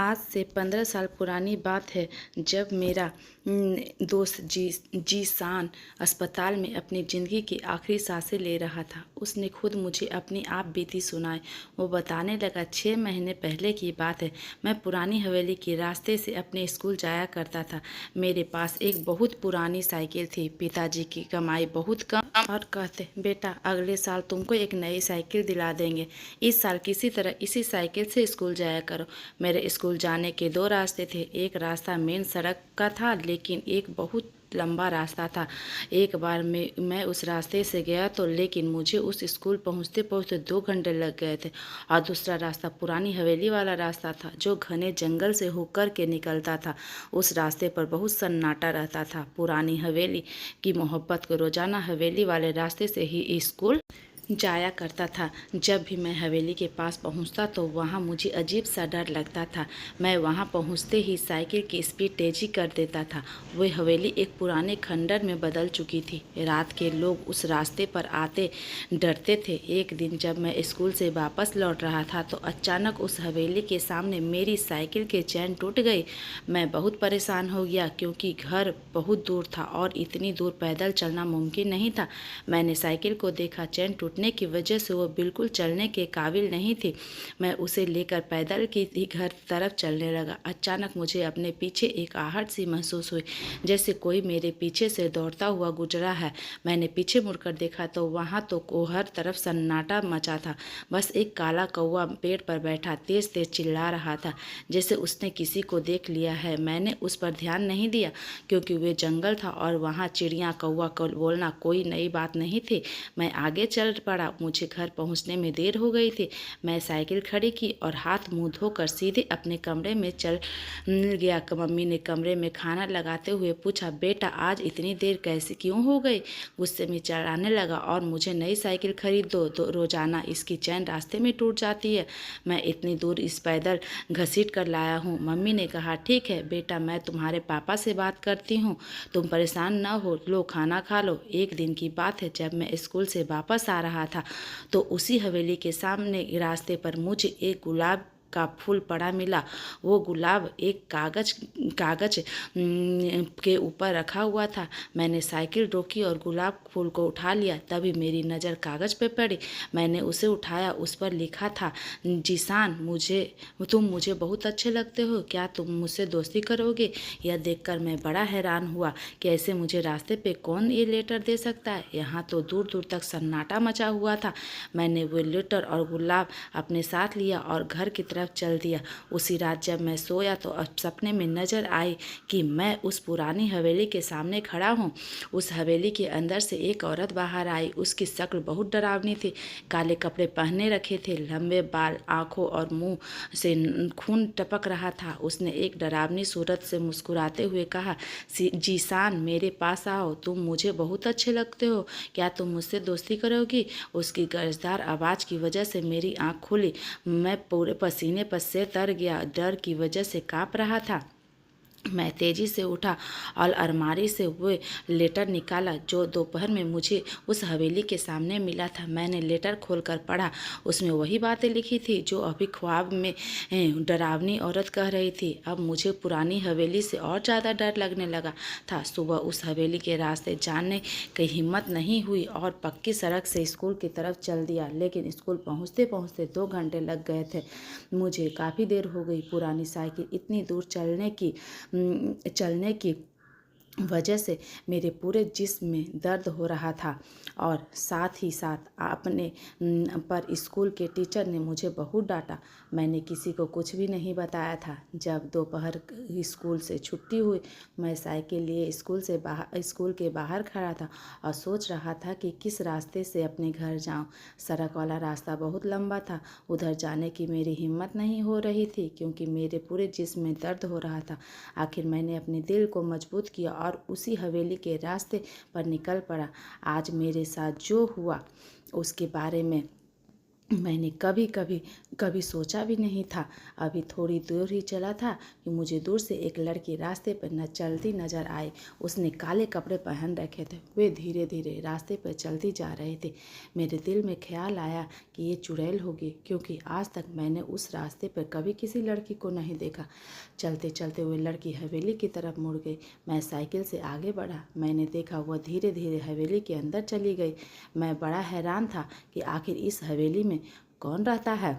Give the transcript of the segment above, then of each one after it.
आज से 15 साल पुरानी बात है जब मेरा दोस्त जीशान अस्पताल में अपनी ज़िंदगी की आखिरी सांसें ले रहा था। उसने खुद मुझे अपनी आप बीती सुनाई। वो बताने लगा, 6 महीने पहले की बात है। मैं पुरानी हवेली के रास्ते से अपने स्कूल जाया करता था। मेरे पास एक बहुत पुरानी साइकिल थी। पिताजी की कमाई बहुत कम और कहते, बेटा अगले साल तुमको एक नई साइकिल दिला देंगे। इस साल किसी तरह इसी साइकिल से स्कूल जाया करो। मेरे स्कूल जाने के 2 रास्ते थे। एक रास्ता मेन सड़क का था, लेकिन एक बहुत लंबा रास्ता था। एक बार मैं उस रास्ते से गया तो लेकिन मुझे उस स्कूल पहुंचते पहुंचते 2 घंटे लग गए थे। और दूसरा रास्ता पुरानी हवेली वाला रास्ता था, जो घने जंगल से होकर के निकलता था। उस रास्ते पर बहुत सन्नाटा रहता था। पुरानी हवेली की मोहब्बत को रोजाना हवेली वाले रास्ते से ही स्कूल जाया करता था। जब भी मैं हवेली के पास पहुंचता तो वहां मुझे अजीब सा डर लगता था। मैं वहां पहुंचते ही साइकिल की स्पीड तेजी कर देता था। वह हवेली एक पुराने खंडर में बदल चुकी थी। रात के लोग उस रास्ते पर आते डरते थे। एक दिन जब मैं स्कूल से वापस लौट रहा था तो अचानक उस हवेली के सामने मेरी साइकिल की चैन टूट गई। मैं बहुत परेशान हो गया, क्योंकि घर बहुत दूर था और इतनी दूर पैदल चलना मुमकिन नहीं था। मैंने साइकिल को देखा। चैन टूटने की वजह से वो बिल्कुल चलने के काबिल नहीं थी। मैं उसे लेकर पैदल ही घर तरफ चलने लगा। अचानक मुझे अपने पीछे एक आहट सी महसूस हुई, जैसे कोई मेरे पीछे से दौड़ता हुआ गुजरा है। मैंने पीछे मुड़कर देखा तो वहाँ तो हर तरफ सन्नाटा मचा था। बस एक काला कौवा पेड़ पर बैठा तेज तेज चिल्ला रहा था, जैसे उसने किसी को देख लिया है। मैंने उस पर ध्यान नहीं दिया, क्योंकि वे जंगल था और वहाँ चिड़िया कौवा को बोलना कोई नई बात नहीं थी। मैं आगे चल पड़ा। मुझे घर पहुंचने में देर हो गई थी। मैं साइकिल खड़ी की और हाथ मुंह धोकर सीधे अपने कमरे में चल गया। मम्मी ने कमरे में खाना लगाते हुए पूछा, बेटा आज इतनी देर कैसे क्यों हो गई? गुस्से में चिल्लाने लगा, और मुझे नई साइकिल खरीद दो। तो रोजाना इसकी चैन रास्ते में टूट जाती है। मैं इतनी दूर इस पैदल घसीट कर लाया हूँ। मम्मी ने कहा, ठीक है बेटा, मैं तुम्हारे पापा से बात करती हूँ, तुम परेशान न हो, लो खाना खा लो। एक दिन की बात है, जब मैं स्कूल से वापस आ रहा था तो उसी हवेली के सामने रास्ते पर मुझे एक गुलाब का फूल पड़ा मिला। वो गुलाब एक कागज के ऊपर रखा हुआ था। मैंने साइकिल रोकी और गुलाब फूल को उठा लिया। तभी मेरी नज़र कागज पे पड़ी। मैंने उसे उठाया। उस पर लिखा था, जीशान तुम मुझे बहुत अच्छे लगते हो, क्या तुम मुझसे दोस्ती करोगे? यह देखकर मैं बड़ा हैरान हुआ कि ऐसे मुझे रास्ते पे कौन ये लेटर दे सकता है। यहाँ तो दूर दूर तक सन्नाटा मचा हुआ था। मैंने वो लेटर और गुलाब अपने साथ लिया और घर की तरफ चल दिया। उसी रात जब मैं सोया तो सपने में नजर आई कि मैं उस पुरानी हवेली के सामने खड़ा हूँ। उस हवेली के अंदर से एक औरत बाहर आई। उसकी शक्ल बहुत डरावनी थी। काले कपड़े पहने रखे थे, लंबे बाल, आंखों और मुंह से खून टपक रहा था। उसने एक डरावनी सूरत से मुस्कुराते हुए कहा, जीशान मेरे पास आओ, तुम मुझे बहुत अच्छे लगते हो, क्या तुम मुझसे दोस्ती करोगी? उसकी गरजदार आवाज़ की वजह से मेरी आंख खुली। मैं पूरे पसीने पर से तर गया, डर की वजह से काँप रहा था। मैं तेजी से उठा और अलमारी से वो लेटर निकाला जो दोपहर में मुझे उस हवेली के सामने मिला था। मैंने लेटर खोलकर पढ़ा। उसमें वही बातें लिखी थी जो अभी ख्वाब में डरावनी औरत कह रही थी। अब मुझे पुरानी हवेली से और ज़्यादा डर लगने लगा था। सुबह उस हवेली के रास्ते जाने की हिम्मत नहीं हुई और पक्की सड़क से स्कूल की तरफ चल दिया। लेकिन स्कूल पहुँचते पहुँचते 2 घंटे लग गए थे। मुझे काफ़ी देर हो गई। पुरानी साइकिल इतनी दूर चलने की वजह से मेरे पूरे जिस्म में दर्द हो रहा था और साथ ही साथ अपने पर स्कूल के टीचर ने मुझे बहुत डांटा। मैंने किसी को कुछ भी नहीं बताया था। जब दोपहर स्कूल से छुट्टी हुई, मैं साइकिल लिए स्कूल के बाहर खड़ा था और सोच रहा था कि किस रास्ते से अपने घर जाऊं। सड़क वाला रास्ता बहुत लंबा था। उधर जाने की मेरी हिम्मत नहीं हो रही थी, क्योंकि मेरे पूरे जिस्म में दर्द हो रहा था। आखिर मैंने अपने दिल को मजबूत किया और उसी हवेली के रास्ते पर निकल पड़ा। आज मेरे साथ जो हुआ उसके बारे में मैंने कभी सोचा भी नहीं था। अभी थोड़ी दूर ही चला था कि मुझे दूर से एक लड़की रास्ते पर न चलती नजर आई। उसने काले कपड़े पहन रखे थे। वे धीरे धीरे रास्ते पर चलती जा रहे थे। मेरे दिल में ख्याल आया कि ये चुड़ैल होगी, क्योंकि आज तक मैंने उस रास्ते पर कभी किसी लड़की को नहीं देखा। चलते चलते हुए लड़की हवेली की तरफ मुड़ गई। मैं साइकिल से आगे बढ़ा। मैंने देखा वह धीरे धीरे हवेली के अंदर चली गई। मैं बड़ा हैरान था कि आखिर इस हवेली में कौन रहता है।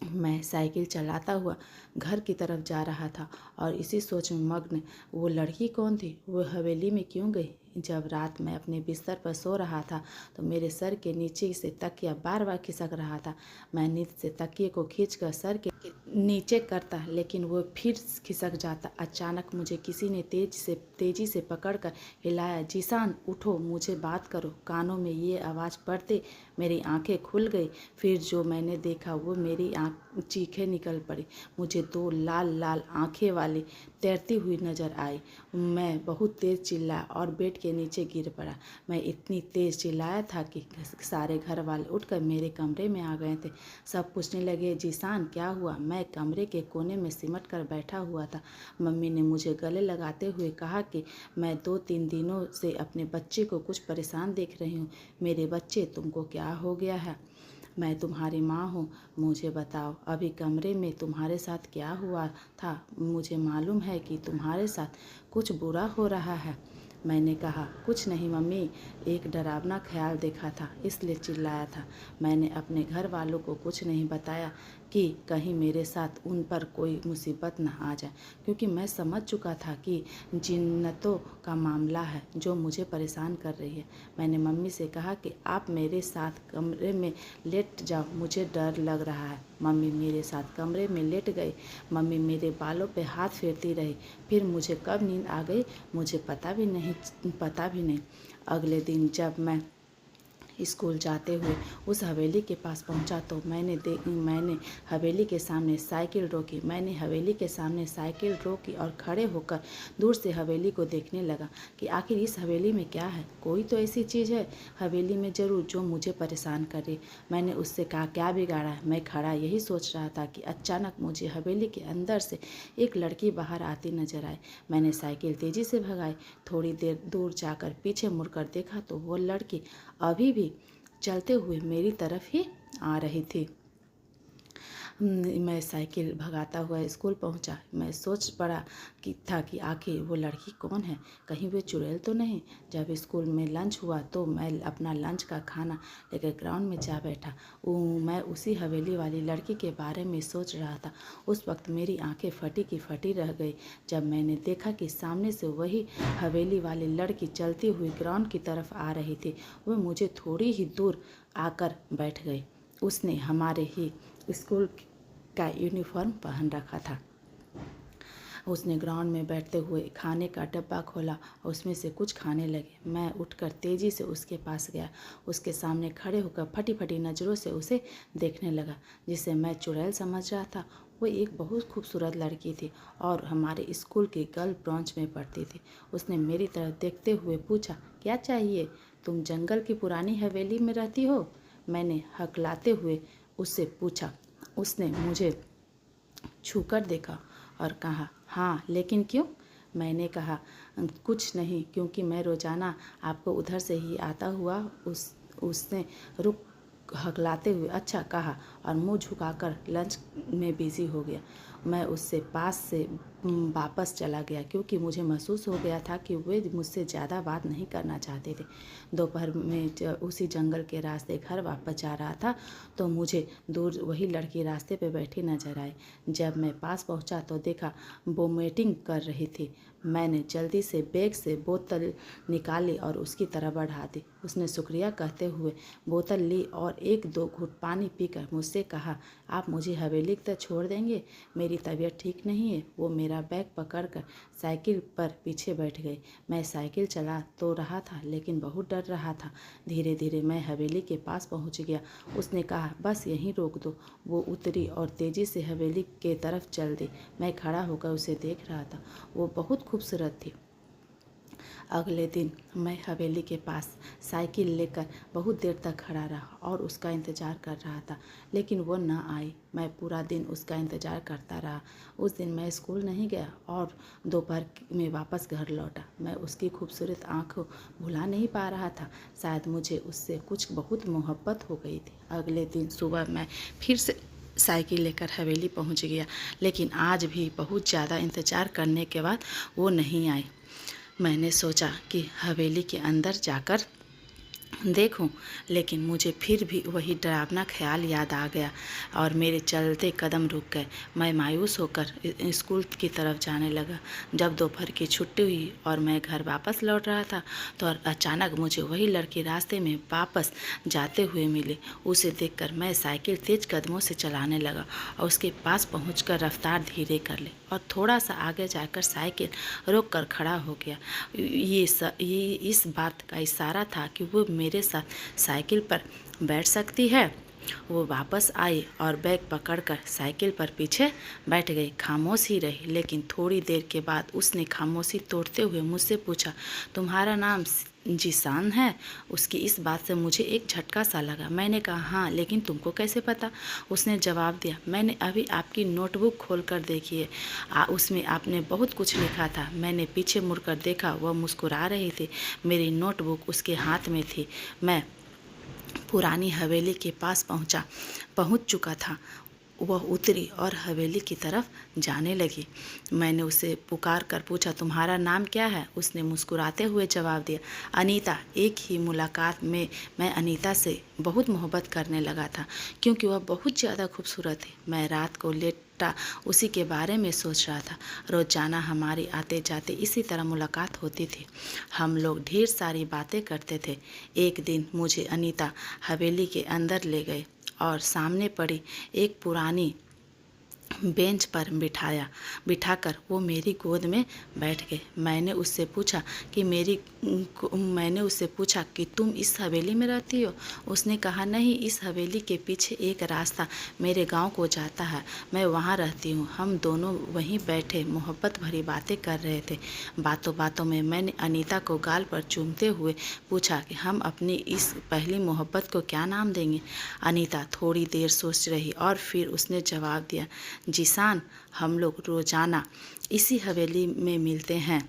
मैं साइकिल चलाता हुआ घर की तरफ जा रहा था और इसी सोच में मग्न, वो लड़की कौन थी, वो हवेली में क्यों गई। जब रात मैं अपने बिस्तर पर सो रहा था तो मेरे सर के नीचे से तकिया बार बार खिसक रहा था। मैं नींद से तकिए को खींचकर सर के नीचे करता, लेकिन वो फिर खिसक जाता। अचानक मुझे किसी ने तेजी से पकड़कर हिलाया। जीशान उठो, मुझे बात करो। कानों में ये आवाज़ पड़ते मेरी आंखें खुल गई। फिर जो मैंने देखा वो मेरी चीखें निकल पड़ी। मुझे दो लाल लाल आंखें वाली तैरती हुई नजर आई। मैं बहुत तेज़ चिल्लाया और बेड के नीचे गिर पड़ा। मैं इतनी तेज़ चिल्लाया था कि सारे घर वाले उठकर मेरे कमरे में आ गए थे। सब पूछने लगे, जीशान क्या हुआ। मैं कमरे के कोने में सिमट कर बैठा हुआ था। मम्मी ने मुझे गले लगाते हुए कहा कि मैं 2-3 दिनों से अपने बच्चे को कुछ परेशान देख रही हूँ। मेरे बच्चे, तुमको क्या हो गया है। मैं तुम्हारी माँ हूँ, मुझे बताओ अभी कमरे में तुम्हारे साथ क्या हुआ था। मुझे मालूम है कि तुम्हारे साथ कुछ बुरा हो रहा है। मैंने कहा, कुछ नहीं मम्मी, एक डरावना ख्याल देखा था इसलिए चिल्लाया था। मैंने अपने घर वालों को कुछ नहीं बताया कि कहीं मेरे साथ उन पर कोई मुसीबत न आ जाए, क्योंकि मैं समझ चुका था कि जिन्नतों का मामला है जो मुझे परेशान कर रही है। मैंने मम्मी से कहा कि आप मेरे साथ कमरे में लेट जाओ, मुझे डर लग रहा है। मम्मी मेरे साथ कमरे में लेट गई। मम्मी मेरे बालों पे हाथ फेरती रही। फिर मुझे कब नींद आ गई मुझे पता भी नहीं। अगले दिन जब मैं स्कूल जाते हुए उस हवेली के पास पहुंचा तो मैंने हवेली के सामने साइकिल रोकी। और खड़े होकर दूर से हवेली को देखने लगा कि आखिर इस हवेली में क्या है। कोई तो ऐसी चीज़ है हवेली में ज़रूर जो मुझे परेशान कर रही। मैंने उससे कहा, क्या बिगाड़ा है। मैं खड़ा यही सोच रहा था कि अचानक मुझे हवेली के अंदर से एक लड़की बाहर आती नजर आई। मैंने साइकिल तेज़ी से भगाई। थोड़ी देर दूर जाकर पीछे मुड़कर देखा तो वो लड़की अभी भी चलते हुए मेरी तरफ ही आ रही थी। मैं साइकिल भगाता हुआ स्कूल पहुंचा। मैं सोच पड़ा कि आखिर वो लड़की कौन है, कहीं वो चुड़ैल तो नहीं। जब स्कूल में लंच हुआ तो मैं अपना लंच का खाना लेकर ग्राउंड में जा बैठा। मैं उसी हवेली वाली लड़की के बारे में सोच रहा था। उस वक्त मेरी आंखें फटी की फटी रह गई जब मैंने देखा कि सामने से वही हवेली वाली लड़की चलती हुई ग्राउंड की तरफ आ रही थी। वह मुझे थोड़ी ही दूर आकर बैठ गई। उसने हमारे ही स्कूल का यूनिफॉर्म पहन रखा था। उसने ग्राउंड में बैठते हुए खाने का डब्बा खोला और उसमें से कुछ खाने लगे। मैं उठकर तेज़ी से उसके पास गया। उसके सामने खड़े होकर फटी फटी नज़रों से उसे देखने लगा। जिसे मैं चुड़ैल समझ रहा था वो एक बहुत खूबसूरत लड़की थी और हमारे स्कूल के गर्ल ब्रांच में पढ़ती थी। उसने मेरी तरफ देखते हुए पूछा, क्या चाहिए, तुम जंगल की पुरानी हवेली में रहती हो। मैंने हकलाते हुए उससे पूछा। उसने मुझे छूकर देखा और कहा, हाँ लेकिन क्यों। मैंने कहा, कुछ नहीं, क्योंकि मैं रोज़ाना आपको उधर से ही आता हुआ। उसने रुक हकलाते हुए अच्छा कहा और मुंह झुकाकर लंच में बिजी हो गया। मैं उससे पास से वापस चला गया क्योंकि मुझे महसूस हो गया था कि वे मुझसे ज़्यादा बात नहीं करना चाहते थे। दोपहर में उसी जंगल के रास्ते घर वापस जा रहा था तो मुझे दूर वही लड़की रास्ते पे बैठी नजर आई। जब मैं पास पहुंचा तो देखा वो मीटिंग कर रही थी। मैंने जल्दी से बैग से बोतल निकाली और उसकी तरफ बढ़ा दी। उसने शुक्रिया कहते हुए बोतल ली और 1-2 घूंट पानी पीकर मुझसे कहा, आप मुझे हवेली तक छोड़ देंगे, मेरी तबीयत ठीक नहीं है। वो मेरा बैग पकड़कर साइकिल पर पीछे बैठ गई। मैं साइकिल चला तो रहा था लेकिन बहुत डर रहा था। धीरे धीरे मैं हवेली के पास पहुंच गया। उसने कहा, बस यहीं रोक दो। वो उतरी और तेज़ी से हवेली के तरफ चल दी। मैं खड़ा होकर उसे देख रहा था। वो बहुत खूबसूरत थी। अगले दिन मैं हवेली के पास साइकिल लेकर बहुत देर तक खड़ा रहा और उसका इंतज़ार कर रहा था, लेकिन वो न आई। मैं पूरा दिन उसका इंतज़ार करता रहा। उस दिन मैं स्कूल नहीं गया और दोपहर में वापस घर लौटा। मैं उसकी खूबसूरत आँखों भुला नहीं पा रहा था। शायद मुझे उससे कुछ बहुत मोहब्बत हो गई थी। अगले दिन सुबह मैं फिर से साइकिल लेकर हवेली पहुंच गया, लेकिन आज भी बहुत ज़्यादा इंतज़ार करने के बाद वो नहीं आई। मैंने सोचा कि हवेली के अंदर जाकर देखूं, लेकिन मुझे फिर भी वही डरावना ख्याल याद आ गया और मेरे चलते कदम रुक गए। मैं मायूस होकर स्कूल की तरफ जाने लगा। जब दोपहर की छुट्टी हुई और मैं घर वापस लौट रहा था तो अचानक मुझे वही लड़की रास्ते में वापस जाते हुए मिली। उसे देखकर मैं साइकिल तेज कदमों से चलाने लगा और उसके पास पहुंचकर रफ्तार धीरे कर ली और थोड़ा सा आगे जाकर साइकिल रोक कर खड़ा हो गया। ये इस बात का इशारा था कि वो मेरे साथ साइकिल पर बैठ सकती है। वो वापस आई और बैग पकड़कर साइकिल पर पीछे बैठ गई। खामोश ही रही, लेकिन थोड़ी देर के बाद उसने खामोशी तोड़ते हुए मुझसे पूछा, तुम्हारा नाम जीशान है? उसकी इस बात से मुझे एक झटका सा लगा। मैंने कहा, हाँ, लेकिन तुमको कैसे पता? उसने जवाब दिया, मैंने अभी आपकी नोटबुक खोल कर देखी है। उसमें आपने बहुत कुछ लिखा था। मैंने पीछे मुड़कर देखा, वह मुस्कुरा रही थी। मेरी नोटबुक उसके हाथ में थी। मैं पुरानी हवेली के पास पहुंच चुका था। वह उतरी और हवेली की तरफ जाने लगी। मैंने उसे पुकार कर पूछा, तुम्हारा नाम क्या है? उसने मुस्कुराते हुए जवाब दिया, अनीता। एक ही मुलाकात में मैं अनीता से बहुत मोहब्बत करने लगा था, क्योंकि वह बहुत ज़्यादा खूबसूरत थी। मैं रात को लेटा उसी के बारे में सोच रहा था। रोज़ाना हमारी आते जाते इसी तरह मुलाकात होती थी। हम लोग ढेर सारी बातें करते थे। एक दिन मुझे अनीता हवेली के अंदर ले गए और सामने पड़ी एक पुरानी बेंच पर बिठाकर वो मेरी गोद में बैठ गए। मैंने उससे पूछा कि तुम इस हवेली में रहती हो? उसने कहा, नहीं, इस हवेली के पीछे एक रास्ता मेरे गांव को जाता है, मैं वहां रहती हूं। हम दोनों वहीं बैठे मोहब्बत भरी बातें कर रहे थे। बातों बातों में मैंने अनीता को गाल पर चूमते हुए पूछा कि हम अपनी इस पहली मोहब्बत को क्या नाम देंगे? अनीता थोड़ी देर सोच रही और फिर उसने जवाब दिया, जीशान, हम लोग रोज़ाना इसी हवेली में मिलते हैं,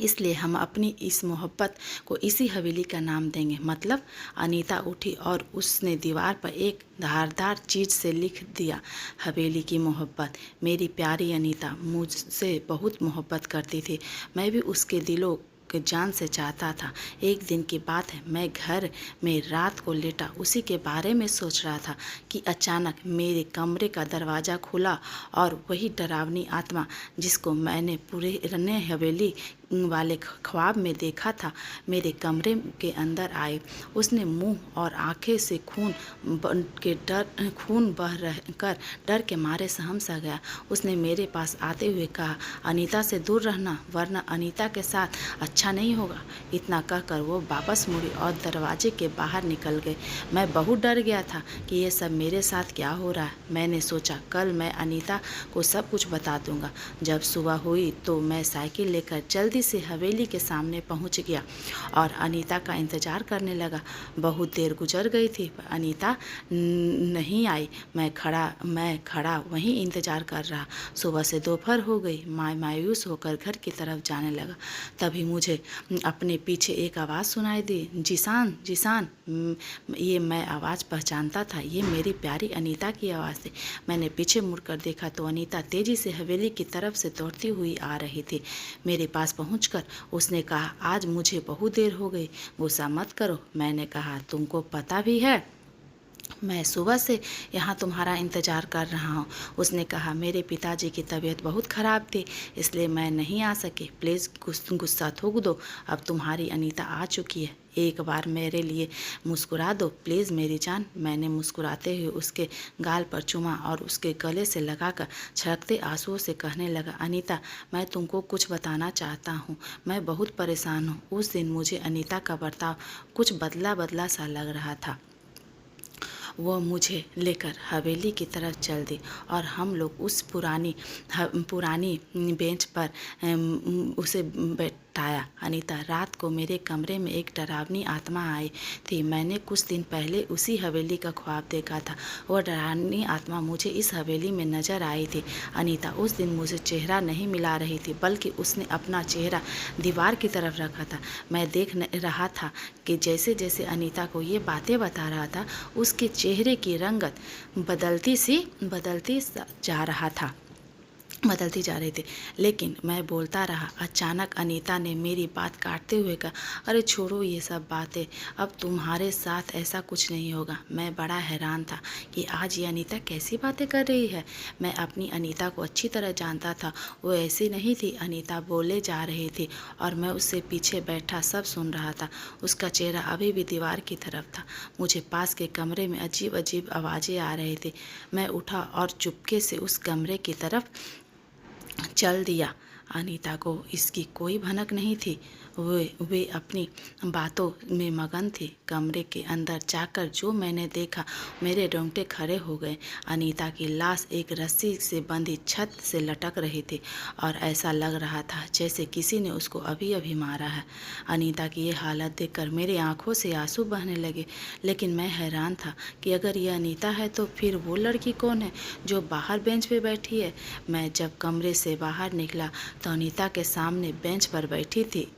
इसलिए हम अपनी इस मोहब्बत को इसी हवेली का नाम देंगे। मतलब? अनीता उठी और उसने दीवार पर एक धारदार चीज़ से लिख दिया, हवेली की मोहब्बत। मेरी प्यारी अनीता मुझसे बहुत मोहब्बत करती थी। मैं भी उसके दिलों के जान से चाहता था। एक दिन की बात है, मैं घर में रात को लेटा उसी के बारे में सोच रहा था कि अचानक मेरे कमरे का दरवाज़ा खुला और वही डरावनी आत्मा जिसको मैंने पुराने हवेली वाले ख्वाब में देखा था, मेरे कमरे के अंदर आई। उसने मुंह और आंखें से खून बह कर डर के मारे सहम सा गया। उसने मेरे पास आते हुए कहा, अनीता से दूर रहना, वरना अनीता के साथ अच्छा नहीं होगा। इतना कहकर वो वापस मुड़ी और दरवाजे के बाहर निकल गए। मैं बहुत डर गया था कि ये सब मेरे साथ क्या हो रहा है। मैंने सोचा, कल मैं अनीता को सब कुछ बता दूंगा। जब सुबह हुई तो मैं साइकिल लेकर जल्दी से हवेली के सामने पहुंच गया और अनीता का इंतज़ार करने लगा। बहुत देर गुजर गई थी, अनीता नहीं आई। मैं खड़ा वहीं इंतज़ार कर रहा। सुबह से दोपहर हो गई। मैं मायूस होकर घर की तरफ जाने लगा। तभी मुझे अपने पीछे एक आवाज़ सुनाई दी, जीशान, जीशान। ये मैं आवाज़ पहचानता था। ये मेरी प्यारी अनीता की आवाज़ थी। मैंने पीछे मुड़कर देखा तो अनीता तेज़ी से हवेली की तरफ से दौड़ती हुई आ रही थी। मेरे पास पहुंचकर उसने कहा, आज मुझे बहुत देर हो गई, गुस्सा मत करो। मैंने कहा, तुमको पता भी है मैं सुबह से यहाँ तुम्हारा इंतज़ार कर रहा हूँ। उसने कहा, मेरे पिताजी की तबीयत बहुत ख़राब थी, इसलिए मैं नहीं आ सके। प्लीज़ गुस्सा थूक दो, अब तुम्हारी अनीता आ चुकी है। एक बार मेरे लिए मुस्कुरा दो प्लीज़ मेरी जान। मैंने मुस्कुराते हुए उसके गाल पर चूमा और उसके गले से लगाकर छलकते आंसुओं से कहने लगा, अनीता, मैं तुमको कुछ बताना चाहता हूँ। मैं बहुत परेशान हूँ। उस दिन मुझे अनीता का बर्ताव कुछ बदला बदला सा लग रहा था। वह मुझे लेकर हवेली की तरफ चल दी और हम लोग उस पुरानी बेंच पर उसे बताया, अनीता, रात को मेरे कमरे में एक डरावनी आत्मा आई थी। मैंने कुछ दिन पहले उसी हवेली का ख्वाब देखा था। वह डरावनी आत्मा मुझे इस हवेली में नजर आई थी। अनीता, उस दिन मुझे चेहरा नहीं मिला रही थी, बल्कि उसने अपना चेहरा दीवार की तरफ रखा था। मैं देख रहा था कि जैसे जैसे अनीता को ये बातें बता रहा था, उसके चेहरे की रंगत बदलती जा रही थी। लेकिन मैं बोलता रहा। अचानक अनीता ने मेरी बात काटते हुए कहा, अरे छोड़ो ये सब बातें, अब तुम्हारे साथ ऐसा कुछ नहीं होगा। मैं बड़ा हैरान था कि आज ये अनीता कैसी बातें कर रही है। मैं अपनी अनीता को अच्छी तरह जानता था, वो ऐसी नहीं थी। अनीता बोले जा रही थी और मैं उससे पीछे बैठा सब सुन रहा था। उसका चेहरा अभी भी दीवार की तरफ था। मुझे पास के कमरे में अजीब अजीब आवाज़ें आ रही थी। मैं उठा और चुपके से उस कमरे की तरफ चल दिया। अनीता को इसकी कोई भनक नहीं थी। वे अपनी बातों में मगन थी। कमरे के अंदर जाकर जो मैंने देखा, मेरे रोंगटे खड़े हो गए। अनीता की लाश एक रस्सी से बंधी छत से लटक रही थी और ऐसा लग रहा था जैसे किसी ने उसको अभी अभी मारा है। अनीता की ये हालत देखकर मेरी आंखों से आंसू बहने लगे। लेकिन मैं हैरान था कि अगर ये अनीता है तो फिर वो लड़की कौन है जो बाहर बेंच पे बैठी है। मैं जब कमरे से बाहर निकला तो अनीता के सामने बेंच पर बैठी थी।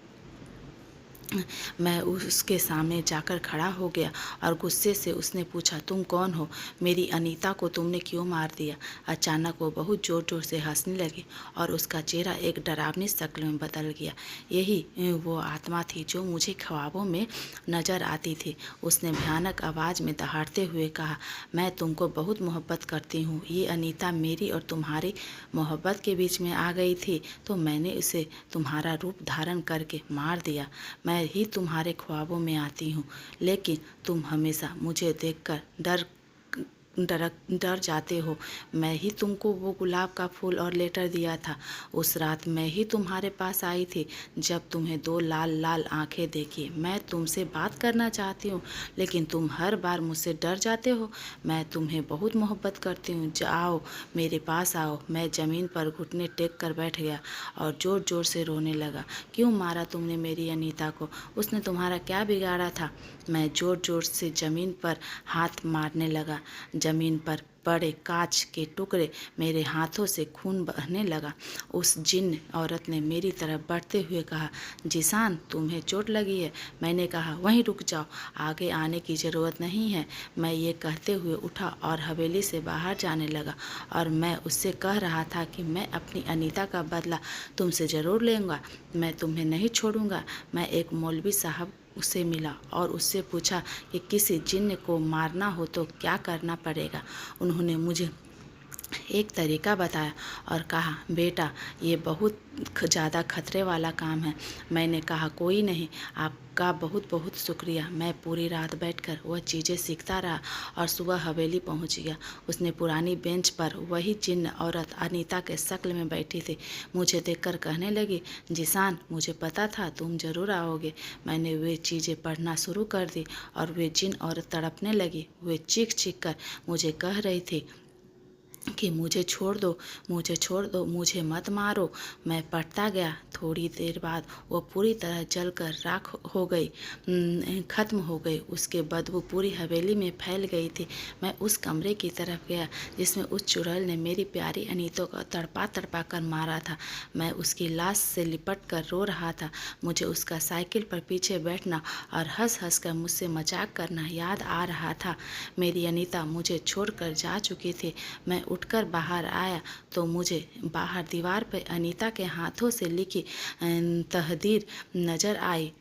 मैं उसके सामने जाकर खड़ा हो गया और गुस्से से उसने पूछा, तुम कौन हो? मेरी अनीता को तुमने क्यों मार दिया? अचानक वो बहुत ज़ोर ज़ोर से हंसने लगी और उसका चेहरा एक डरावनी शक्ल में बदल गया। यही वो आत्मा थी जो मुझे ख्वाबों में नज़र आती थी। उसने भयानक आवाज़ में दहाड़ते हुए कहा, मैं तुमको बहुत मोहब्बत करती हूँ। ये अनीता मेरी और तुम्हारी मोहब्बत के बीच में आ गई थी तो मैंने उसे तुम्हारा रूप धारण करके मार दिया। मैं ही तुम्हारे ख्वाबों में आती हूँ, लेकिन तुम हमेशा मुझे देखकर डर जाते हो। मैं ही तुमको वो गुलाब का फूल और लेटर दिया था। उस रात मैं ही तुम्हारे पास आई थी जब तुम्हें दो लाल लाल आंखें देखी। मैं तुमसे बात करना चाहती हूँ, लेकिन तुम हर बार मुझसे डर जाते हो। मैं तुम्हें बहुत मोहब्बत करती हूँ, आओ मेरे पास आओ। मैं ज़मीन पर घुटने टेक कर बैठ गया और ज़ोर ज़ोर से रोने लगा। क्यों मारा तुमने मेरी अनीता को? उसने तुम्हारा क्या बिगाड़ा था? मैं ज़ोर ज़ोर से ज़मीन पर हाथ मारने लगा। ज़मीन पर पड़े कांच के टुकड़े मेरे हाथों से खून बहने लगा। उस जिन्न औरत ने मेरी तरफ बढ़ते हुए कहा, जीशान, तुम्हें चोट लगी है? मैंने कहा, वहीं रुक जाओ, आगे आने की ज़रूरत नहीं है। मैं ये कहते हुए उठा और हवेली से बाहर जाने लगा और मैं उससे कह रहा था कि मैं अपनी अनीता का बदला तुमसे ज़रूर लूँगा, मैं तुम्हें नहीं छोड़ूंगा। मैं एक मौलवी साहब उससे मिला और उससे पूछा कि किसी जिन्न को मारना हो तो क्या करना पड़ेगा। उन्होंने मुझे एक तरीका बताया और कहा, बेटा ये बहुत ज़्यादा खतरे वाला काम है। मैंने कहा, कोई नहीं, आपका बहुत बहुत शुक्रिया। मैं पूरी रात बैठकर वह चीज़ें सीखता रहा और सुबह हवेली पहुंच गया। उसने पुरानी बेंच पर वही जिन्न औरत अनीता के शक्ल में बैठी थी। मुझे देखकर कहने लगी, जीशान, मुझे पता था तुम ज़रूर आओगे। मैंने वे चीज़ें पढ़ना शुरू कर दी और वे जिन्न औरत तड़पने लगी। वे चीख चीख कर मुझे कह रही थी कि मुझे छोड़ दो, मुझे छोड़ दो, मुझे मत मारो। मैं पढ़ता गया। थोड़ी देर बाद वो पूरी तरह जलकर राख हो गई, ख़त्म हो गई। उसके बदबू पूरी हवेली में फैल गई थी। मैं उस कमरे की तरफ गया जिसमें उस चुड़ैल ने मेरी प्यारी अनीता को तड़पा तड़पा कर मारा था। मैं उसकी लाश से लिपट कर रो रहा था। मुझे उसका साइकिल पर पीछे बैठना और हंस हंस कर मुझसे मजाक करना याद आ रहा था। मेरी अनीता मुझे छोड़कर जा चुकी थी। मैं उठकर बाहर आया तो मुझे बाहर दीवार पर अनीता के हाथों से लिखी तहदीर नज़र आई।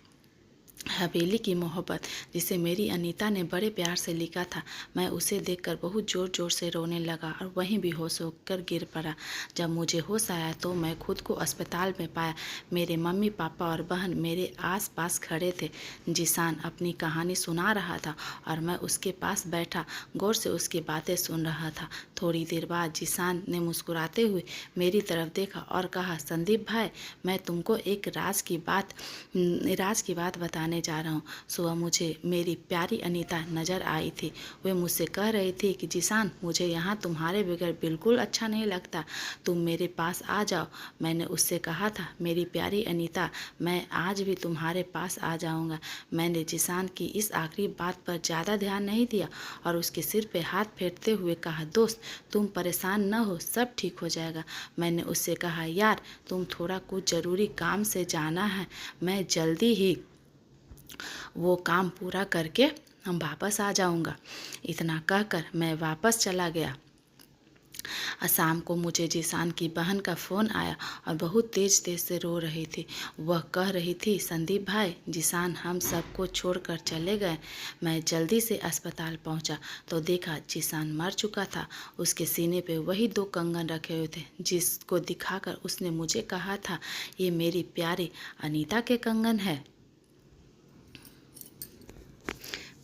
हवेली की मोहब्बत, जिसे मेरी अनीता ने बड़े प्यार से लिखा था। मैं उसे देखकर बहुत ज़ोर ज़ोर से रोने लगा और वहीं बेहोश होकर गिर पड़ा। जब मुझे होश आया तो मैं खुद को अस्पताल में पाया। मेरे मम्मी पापा और बहन मेरे आस पास खड़े थे। जीशान अपनी कहानी सुना रहा था और मैं उसके पास बैठा गौर से उसकी बातें सुन रहा था। थोड़ी देर बाद जीशान ने मुस्कुराते हुए मेरी तरफ देखा और कहा, संदीप भाई, मैं तुमको एक राज की बात बताने बताने जा रहा हूँ। सुबह मुझे मेरी प्यारी अनीता नज़र आई थी। वे मुझसे कह रही थी कि जीशान, मुझे यहाँ तुम्हारे बगैर बिल्कुल अच्छा नहीं लगता, तुम मेरे पास आ जाओ। मैंने उससे कहा था, मेरी प्यारी अनीता, मैं आज भी तुम्हारे पास आ जाऊँगा। मैंने जीशान की इस आखिरी बात पर ज़्यादा ध्यान नहीं दिया और उसके सिर पे हाथ फेरते हुए कहा, दोस्त तुम परेशान न हो, सब ठीक हो जाएगा। मैंने उससे कहा, यार तुम थोड़ा कुछ ज़रूरी काम से जाना है, मैं जल्दी ही वो काम पूरा करके हम वापस आ जाऊंगा। इतना कहकर मैं वापस चला गया। शाम को मुझे जीशान की बहन का फ़ोन आया और बहुत तेज़ से रो रही थी। वह कह रही थी, संदीप भाई, जीशान हम सबको छोड़कर चले गए। मैं जल्दी से अस्पताल पहुंचा तो देखा जीशान मर चुका था। उसके सीने पे वही 2 कंगन रखे हुए थे जिसको दिखाकर उसने मुझे कहा था, ये मेरी प्यारी अनीता के कंगन है।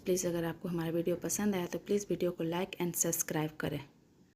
प्लीज़ अगर आपको हमारा वीडियो पसंद आया तो प्लीज़ वीडियो को लाइक एंड सब्सक्राइब करें।